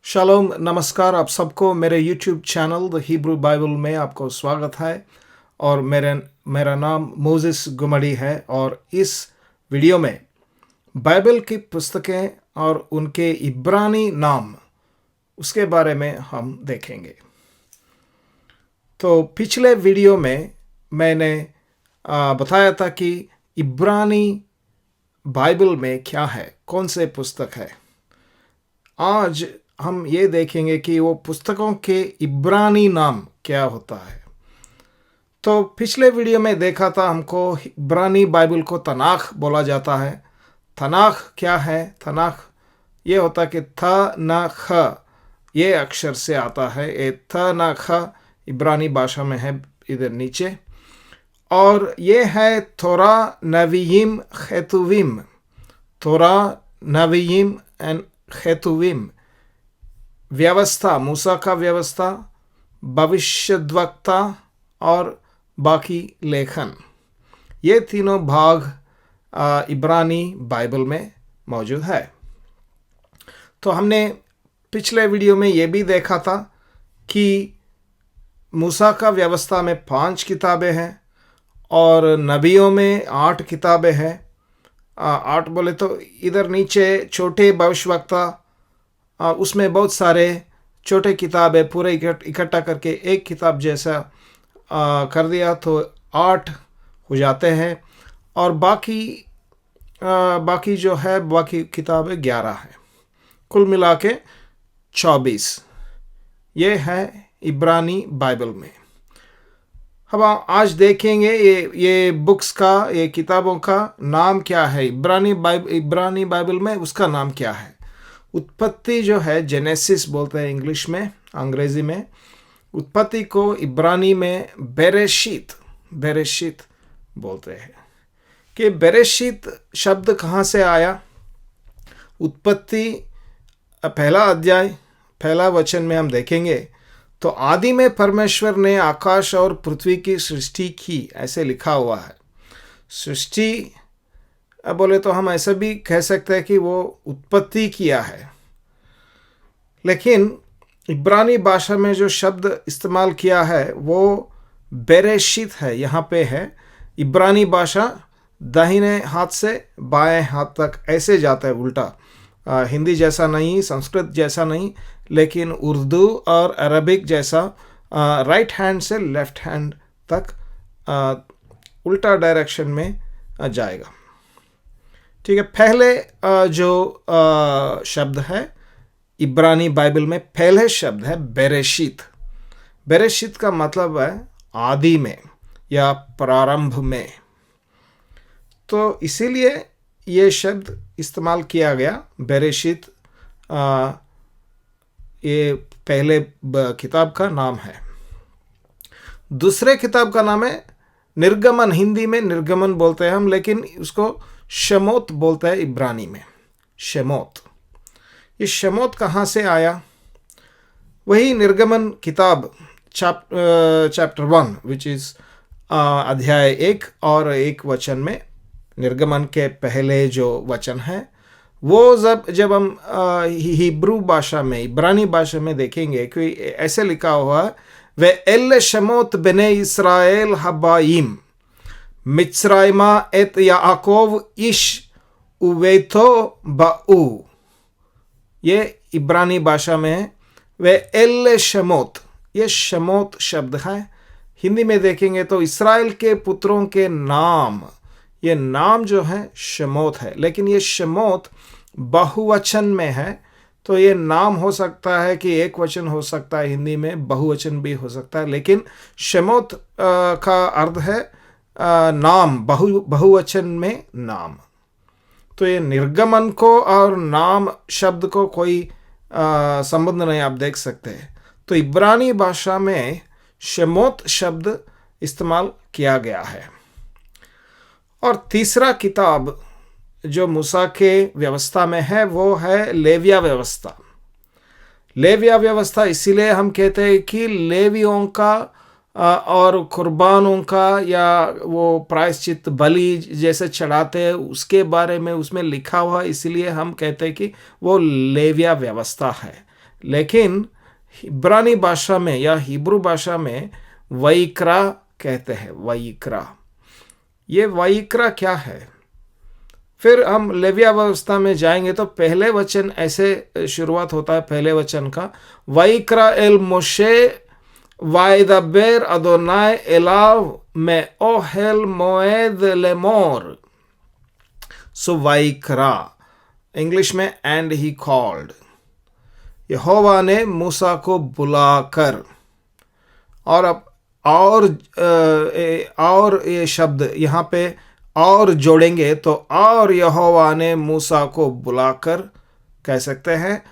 Shalom, नमस्कार। आप सबको मेरे YouTube channel the Hebrew Bible में आपको स्वागत है। और मेरा नाम मोजेस गुमड़ी है। और इस वीडियो में बाइबल की पुस्तकें और उनके इब्रानी नाम उसके बारे में हम देखेंगे। तो पिछले वीडियो में मैंने बताया था कि इब्रानी बाइबल में क्या है, कौन से पुस्तक है। आज हम ये देखेंगे कि वो पुस्तकों के इब्रानी नाम क्या होता है। तो पिछले वीडियो में देखा था, हमको इब्रानी बाइबल को तनाख बोला जाता है। तनाख क्या है? तनाख ये होता है कि थ न ख ये अक्षर से आता है। ये थ न ख इब्रानी भाषा में है, इधर नीचे। और ये है तोरा, नवीयिम, खेतुविम। तोरा, नवीयिम एंड खेतुविम। व्यवस्था, मूसा का व्यवस्था, भविष्यद्वक्ता और बाकी लेखन, ये तीनों भाग इब्रानी बाइबल में मौजूद है। तो हमने पिछले वीडियो में ये भी देखा था कि मूसा का व्यवस्था में 5 किताबें हैं और नबियों में 8 किताबें हैं। 8 बोले तो इधर नीचे छोटे भविष्यवक्ता, उसमें बहुत सारे छोटे किताबें पूरे इकट्ठा करके एक किताब जैसा कर दिया तो 8 हो जाते हैं। और बाकी जो है, बाकी किताबें 11 हैं। कुल मिला के 24 ये है इब्रानी बाइबल में। अब आज देखेंगे ये बुक्स का, ये किताबों का नाम क्या है। इब्रानी बाइबल में उसका नाम क्या है। उत्पत्ति जो है, जेनेसिस बोलते हैं इंग्लिश में, अंग्रेजी में। उत्पत्ति को इब्रानी में बेरेशीत बोलते हैं। कि बेरेशीत शब्द कहाँ से आया? उत्पत्ति पहला अध्याय पहला वचन में हम देखेंगे तो आदि में परमेश्वर ने आकाश और पृथ्वी की सृष्टि की, ऐसे लिखा हुआ है। सृष्टि बोले तो हम ऐसा भी कह सकते हैं कि वो उत्पत्ति किया है। लेकिन इब्रानी भाषा में जो शब्द इस्तेमाल किया है वो बेरेशीत है, यहाँ पे है। इब्रानी भाषा दाहिने हाथ से बाएं हाथ तक ऐसे जाता है, उल्टा। हिंदी जैसा नहीं, संस्कृत जैसा नहीं, लेकिन उर्दू और अरबिक जैसा राइट हैंड से लेफ्ट हैंड तक उल्टा डायरेक्शन में जाएगा। ठीक है। पहले जो शब्द है इब्रानी बाइबल में, पहले शब्द है बेरेशीत। बेरेशीत का मतलब है आदि में या प्रारंभ में। तो इसीलिए ये शब्द इस्तेमाल किया गया, बेरेशीत। ये पहले किताब का नाम है। दूसरे किताब का नाम है निर्गमन। हिंदी में निर्गमन बोलते हैं हम, लेकिन उसको शमोत बोलते हैं इब्रानी में, शमोत। ये शमोत कहाँ से आया? वही निर्गमन किताब चैप्टर 1 विच इज अध्याय 1 और 1 वचन में, निर्गमन के पहले जो वचन है वो जब हम हिब्रू भाषा में, इब्रानी भाषा में देखेंगे कि ऐसे लिखा हुआ है, वे एल शमोत बने इसराइल हबाइम मित्सराइमा एत याकोव इश उवेथो बाऊ। ये इब्रानी भाषा में है। वे एल शमोत, ये शमोत शब्द है। हिंदी में देखेंगे तो इसराइल के पुत्रों के नाम, ये नाम जो है शमोत है। लेकिन ये शमोत बहुवचन में है, तो ये नाम हो सकता है कि एक वचन हो सकता है, हिंदी में बहुवचन भी हो सकता है। लेकिन शमोत का अर्थ है नाम, बहुवचन में नाम। तो ये निर्गमन को और नाम शब्द को कोई संबंध नहीं, आप देख सकते हैं। तो इब्रानी भाषा में शमोत शब्द इस्तेमाल किया गया है। और तीसरा किताब जो मूसा के व्यवस्था में है वो है लेविया व्यवस्था। लेविया व्यवस्था इसीलिए हम कहते हैं कि लेवियों का और कुर्बानों का या वो प्रायश्चित बलि जैसे चढ़ाते हैं उसके बारे में उसमें लिखा हुआ, इसीलिए हम कहते हैं कि वो लेविया व्यवस्था है। लेकिन इब्रानी भाषा में या हिब्रू भाषा में वैक्रा कहते हैं। वैक्रा, ये वैक्रा क्या है? फिर हम लेव्यावस्था में जाएंगे तो पहले वचन ऐसे शुरुआत होता है, पहले वचन का, वैक्रा एल मोशे वायदबेर अदोनाय एलाव में ओहेल मोएद लेमोर। सो वैक्रा, इंग्लिश में एंड ही कॉल्ड, यहोवा ने मूसा को बुलाकर। और अब और ये शब्द यहाँ पे और जोड़ेंगे तो और यहोवा ने मूसा को बुलाकर कह सकते हैं,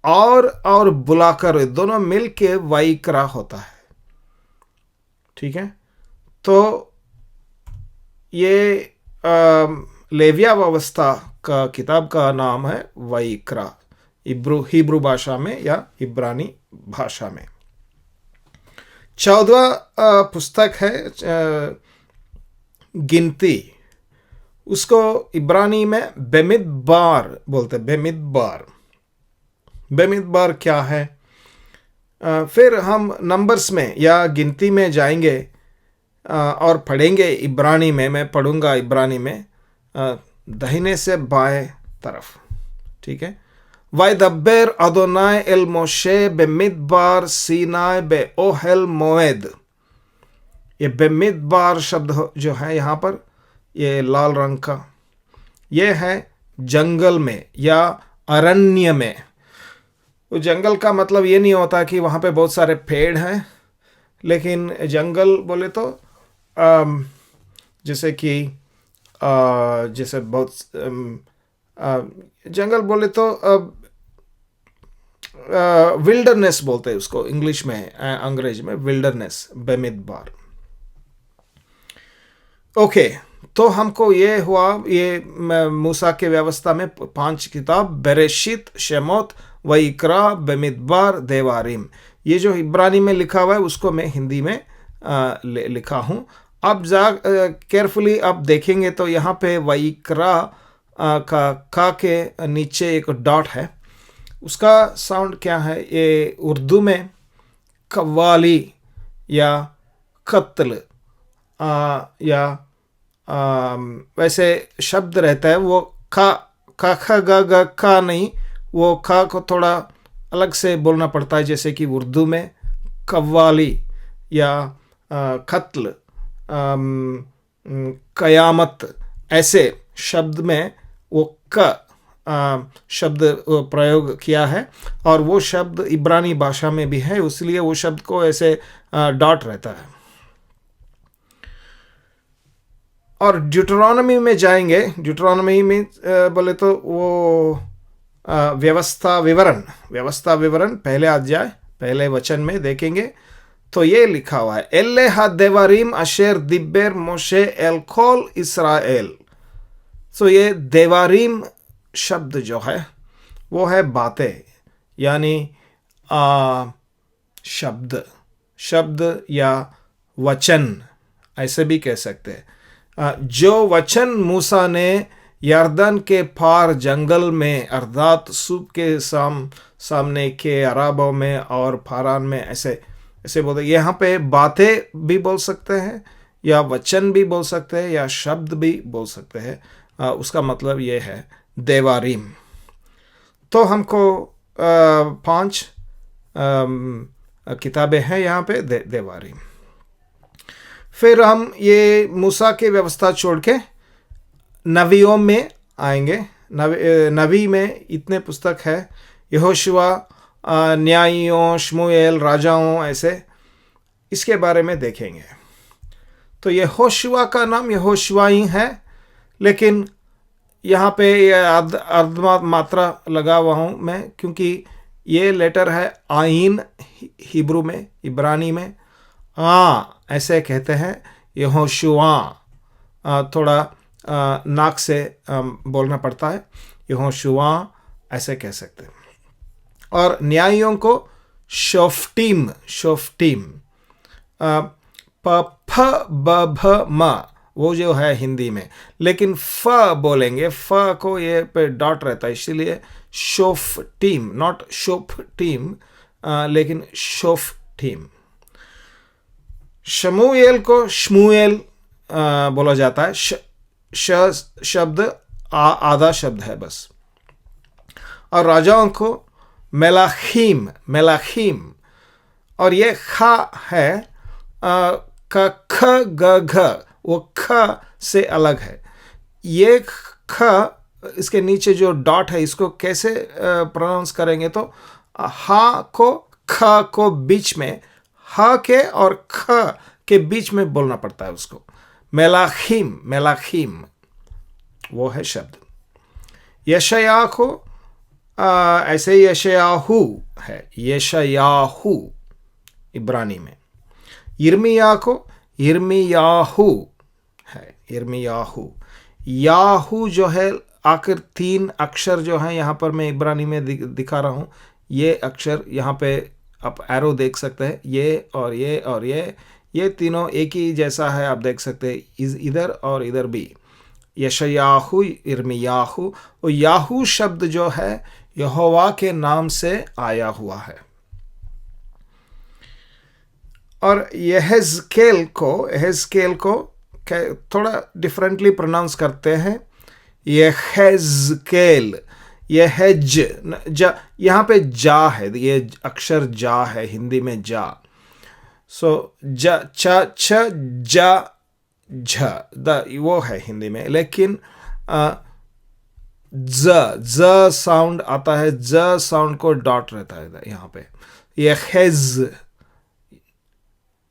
और बुलाकर दोनों मिलके वैक्रा होता है। ठीक है, तो ये लेव्यावस्था का किताब का नाम है वैक्रा, हिब्रू भाषा में या इब्रानी भाषा में। 14वां पुस्तक है गिनती, उसको इब्रानी में बेमिदबार बोलते हैं। बेमिदबार, बेमिदबार क्या है? फिर हम नंबर्स में या गिनती में जाएंगे और पढ़ेंगे इब्रानी में। मैं पढ़ूंगा इब्रानी में दाहिने से बाएं तरफ। ठीक है, वायदब्बर अदोनाय एल मोशे बेमिदबार सीनाय बे ओहेल मोएद। ये बेमिदबार शब्द जो है यहाँ पर, ये लाल रंग का, ये है जंगल में या अरण्य में। वो जंगल का मतलब ये नहीं होता कि वहाँ पे बहुत सारे पेड़ हैं, लेकिन जंगल बोले तो जैसे कि जैसे बहुत जंगल बोले तो विल्डरनेस बोलते हैं उसको इंग्लिश में, अंग्रेजी में विल्डरनेस, बेमिदबार। ओके, तो हमको ये हुआ, ये मूसा के व्यवस्था में 5 किताब, बेरेशित, शेमोत, वैक्रा, बेमिदबार, देवारिम। ये जो इब्रानी में लिखा हुआ है उसको मैं हिंदी में लिखा हूँ। अब केयरफुली आप देखेंगे तो यहाँ पे वैक्रा का के नीचे एक डॉट है, उसका साउंड क्या है? ये उर्दू में कव्वाली या कत्ल या वैसे शब्द रहता है। वो खा ख ग का नहीं, वो खा को थोड़ा अलग से बोलना पड़ता है, जैसे कि उर्दू में कव्वाली या कत्ल, कयामत, ऐसे शब्द में वो क शब्द प्रयोग किया है, और वो शब्द इब्रानी भाषा में भी है, इसलिए वो शब्द को ऐसे डॉट रहता है। और ड्यूटरोनॉमी में जाएंगे, ड्यूटरोनॉमी में बोले तो वो व्यवस्था विवरण पहले अध्याय पहले वचन में देखेंगे तो ये लिखा हुआ है, एल्ले हा देवारिम अशेर दिब्बर मोशे एलकोल इसराइल। सो ये देवारिम शब्द जो है वो है बातें, यानी शब्द या वचन ऐसे भी कह सकते हैं। जो वचन मूसा ने यर्दन के पार जंगल में, अर्थात सूप के सामने के अराबों में और फारान में, ऐसे बोलते। यहाँ पे बातें भी बोल सकते हैं या वचन भी बोल सकते हैं या शब्द भी बोल सकते हैं। उसका मतलब ये है देवारिम। तो हमको 5 किताबें हैं यहाँ पे देवारिम। फिर हम ये मूसा की व्यवस्था छोड़ के नवियों में आएंगे। नवी में इतने पुस्तक है, यहोशुआ, न्यायियों, शमूएल, राजाओं, ऐसे इसके बारे में देखेंगे। तो यहोशुआ का नाम यहोशुआ ही है, लेकिन यहाँ पे ये अर्ध मात्रा लगा हुआ हूँ मैं, क्योंकि ये लेटर है आइन हिब्रू में, इब्रानी में ऐसे कहते हैं यहोशुआ, थोड़ा नाक से बोलना पड़ता है, यहोशुआ ऐसे कह सकते हैं। और न्यायियों को शोफ्टीम, प फ ब भ म वो जो है हिंदी में, लेकिन फ बोलेंगे, फ को ये पे डॉट रहता है, इसलिए शोफ टीम, नॉट शोफ टीम, लेकिन शोफ टीम। शमूएल को शमूएल बोला जाता है। शब्द आधा शब्द है बस। और राजाओं को मेलाखीम, मेलाखीम। और ये खा है का ख ग घ, वो ख से अलग है। ये ख, इसके नीचे जो डॉट है इसको कैसे प्रोनाउंस करेंगे, तो हा को ख को बीच में, हा के और ख के बीच में बोलना पड़ता है उसको। मेलाखीम, मेलाखीम वो है शब्द। यशया को ऐसे यशयाहू है, यशयाहू इब्रानी में। यिर्मिया को यिर्मियाहू है, यिर्मियाहू। याहू जो है आखिर 3 अक्षर जो हैं यहाँ पर मैं इब्रानी में दिखा रहा हूँ। ये अक्षर यहाँ पे आप एरो देख सकते हैं, ये और ये और ये तीनों एक ही जैसा है, आप देख सकते हैं इधर और इधर भी। यशयाहू, यिर्मियाहू। और याहू शब्द जो है यहोवा के नाम से आया हुआ है। और यहेजकेल को थोड़ा डिफरेंटली प्रोनाउंस करते हैं, यहेजकेल। यहेज यहाँ पे जा है, ये अक्षर जा है हिंदी में, जा। सो ज छ छ जा झ वो है हिंदी में, लेकिन ज साउंड आता है, ज साउंड को डॉट रहता है यहाँ पे।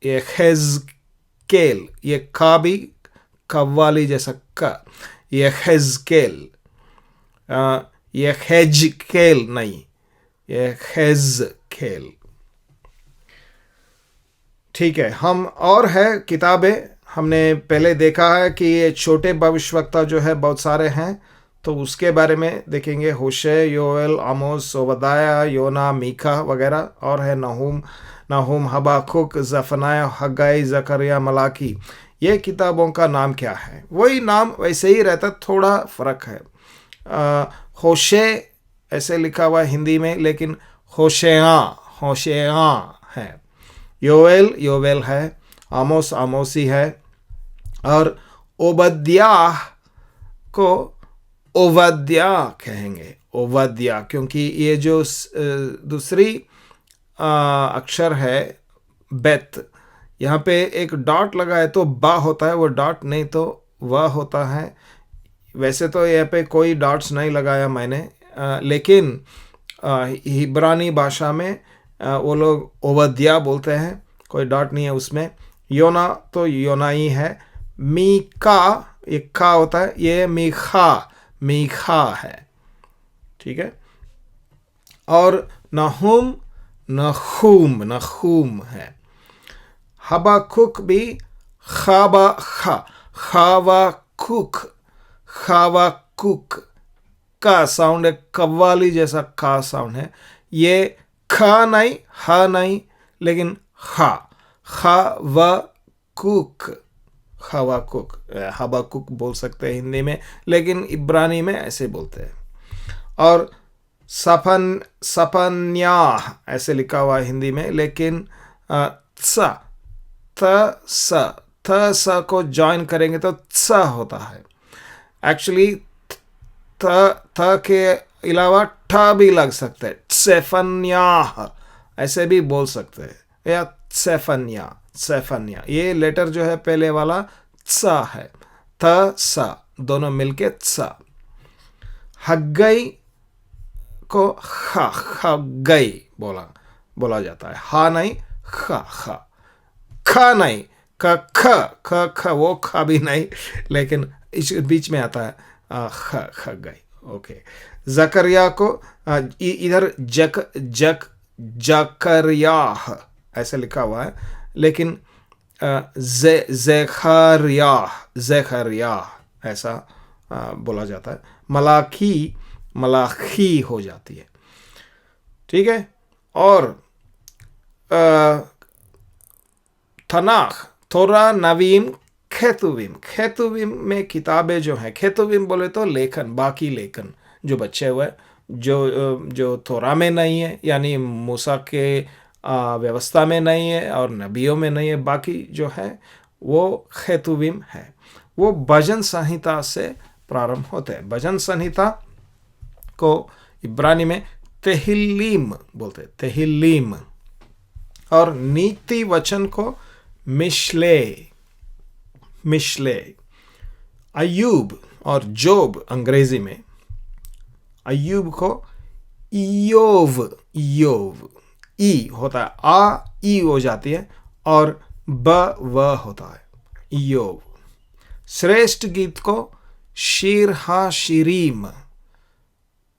यहेजकेल, ये का भी कव्वाली जैसा का, यहेजकेल, यहेजकेल नहीं, यहेजकेल। ठीक है, हम और है किताबें हमने पहले देखा है कि ये छोटे भविष्यवक्ता जो है बहुत सारे हैं, तो उसके बारे में देखेंगे। होशे, योएल, आमोस, ओबदाया, योना, मीका वगैरह। और है नहूम, हबाकुक, जफनाया, हगाई, जकरिया, मलाकी। ये किताबों का नाम क्या है? वही नाम वैसे ही रहता, थोड़ा फ़र्क है। होशे ऐसे लिखा हुआ हिंदी में, लेकिन होशेया है। योवेल है। आमोस, आमोसी है। और ओबद्याह को ओवद्या कहेंगे, ओवद्या, क्योंकि ये जो दूसरी अक्षर है बेत, यहाँ पे एक डॉट लगा है तो बा होता है, वो डॉट नहीं तो वह होता है। वैसे तो यहाँ पे कोई डॉट्स नहीं लगाया मैंने, लेकिन इब्रानी भाषा में वो लोग ओवद्या बोलते हैं, कोई डॉट नहीं है उसमें। योना तो योना ही है। मीका, एक खा होता है, ये मीखा है। ठीक है। और नहूम है। हबाकुक भी खावाकुक का साउंड है, कव्वाली जैसा का साउंड है। ये खा नहीं, हा नहीं, लेकिन हवाकुक, हबाकुक बोल सकते हैं हिंदी में, लेकिन इब्रानी में ऐसे बोलते हैं। और सपन्याह ऐसे लिखा हुआ हिंदी में, लेकिन थ को ज्वाइन करेंगे तो स होता है। एक्चुअली थ के अलावा ठ भी लग सकते हैं, सेफन्याह ऐसे भी बोल सकते हैं, या सेफन्या। ये लेटर जो है पहले वाला स है, थ स दोनों मिलके स। हग्गई को हग्गई बोला जाता है, हा नहीं, खा नहीं, ख वो खा भी नहीं, लेकिन इस बीच में आता है खग्गई। ओके। जकरिया को इधर जकरियाह ऐसे लिखा हुआ है, लेकिन ज़ेखरियाह ऐसा बोला जाता है। मलाखी हो जाती है। ठीक है। और तनाख, थोरा, नवीम, खेतुविम में किताबें जो हैं, खेतुविम बोले तो लेखन, बाकी लेखन जो बचे हुए, जो तोरा में नहीं है, यानी मूसा के व्यवस्था में नहीं है और नबियों में नहीं है, बाकी जो है वो खेतुविम है। वो भजन संहिता से प्रारंभ होते हैं। भजन संहिता को इब्रानी में तेहिल्लीम बोलते हैं, तेहिल्लीम। और नीति वचन को मिशले। अय्यूब और जोब अंग्रेजी में, अय्यूब को इयोव ई होता है, आ ई हो जाती है और ब व होता है, इयोव। श्रेष्ठ गीत को शीर हा शिरीम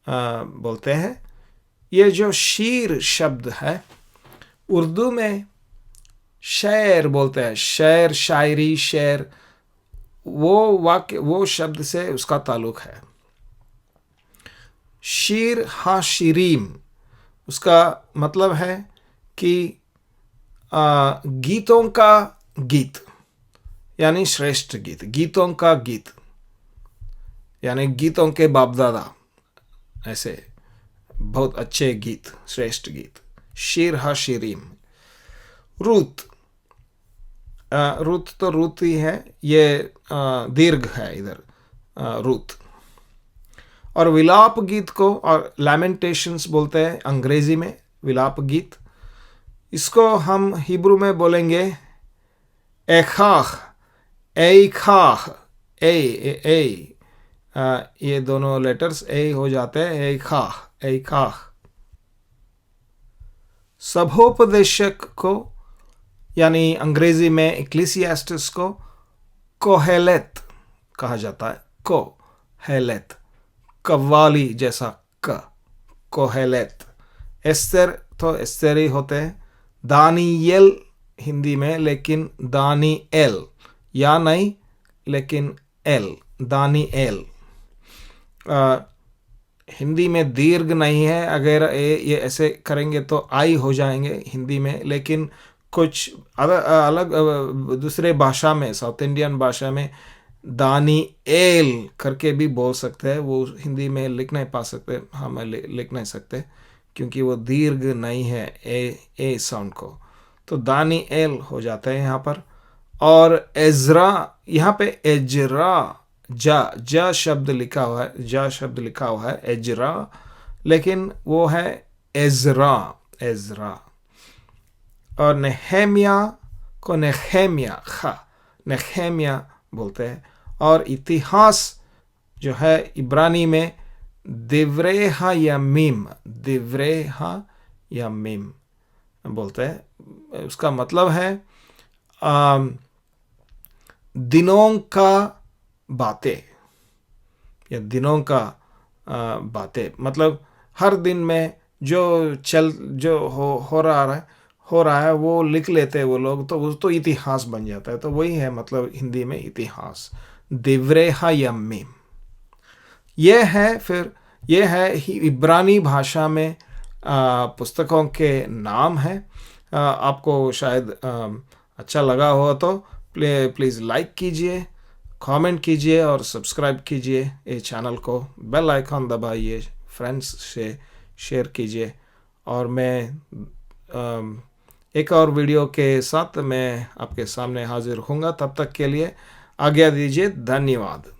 बोलते हैं। ये जो शीर शब्द है उर्दू में शेर बोलते हैं, शेर, शायरी, शेर, वो वाक्य, वो शब्द से उसका ताल्लुक है। शीर हा शिरीम उसका मतलब है कि गीतों का गीत, यानी श्रेष्ठ गीत, गीतों का गीत, यानी गीतों के बाप दादा, ऐसे बहुत अच्छे गीत, श्रेष्ठ गीत। शीर हा शिरीम। रूत तो रूत ही है, ये दीर्घ है इधर, रूत। और विलाप गीत को और लैमेंटेशंस बोलते हैं अंग्रेजी में, विलाप गीत। इसको हम हिब्रू में बोलेंगे एखाख, एखाख, ए ये दोनों लेटर्स ए हो जाते हैं, एखाख। सभोपदेशक को, यानी अंग्रेजी में इक्लेसियास्टिस को कोहेलेत कहा जाता है, कोहेलेत, कव्वाली जैसा क, कोहेलेत। एस्तर तो एस्तर ही होते हैं। दानियल हिंदी में, लेकिन दानिएल, या नहीं लेकिन एल, दानिएल। हिंदी में दीर्घ नहीं है, अगर ये ऐसे करेंगे तो आई हो जाएंगे हिंदी में, लेकिन कुछ अलग दूसरे भाषा में, साउथ इंडियन भाषा में दानिएल करके भी बोल सकते हैं। वो हिंदी में लिख नहीं पा सकते, हम लिख नहीं सकते क्योंकि वो दीर्घ नहीं है ए साउंड को, तो दानिएल हो जाता है यहाँ पर। और एजरा, यहाँ पे एजरा, जा शब्द लिखा हुआ है, एजरा, लेकिन वो है एजरा। और नेहेमिया को नेहेमिया बोलते हैं। और इतिहास जो है इब्रानी में दिव्रे हा यमीम बोलते हैं। उसका मतलब है दिनों का बातें, या दिनों का बातें, मतलब हर दिन में जो हो रहा है वो लिख लेते हैं वो लोग, तो वो तो इतिहास बन जाता है। तो वही है मतलब हिंदी में इतिहास, दिव्रे हा यमीम। ये है इब्रानी भाषा में पुस्तकों के नाम हैं। आपको शायद अच्छा लगा हो तो प्लीज़ लाइक कीजिए, कमेंट कीजिए और सब्सक्राइब कीजिए ये चैनल को। बेल आइकॉन दबाइए, फ्रेंड्स से शेयर कीजिए। और मैं एक और वीडियो के साथ मैं आपके सामने हाजिर होऊंगा। तब तक के लिए आज्ञा दीजिए। धन्यवाद।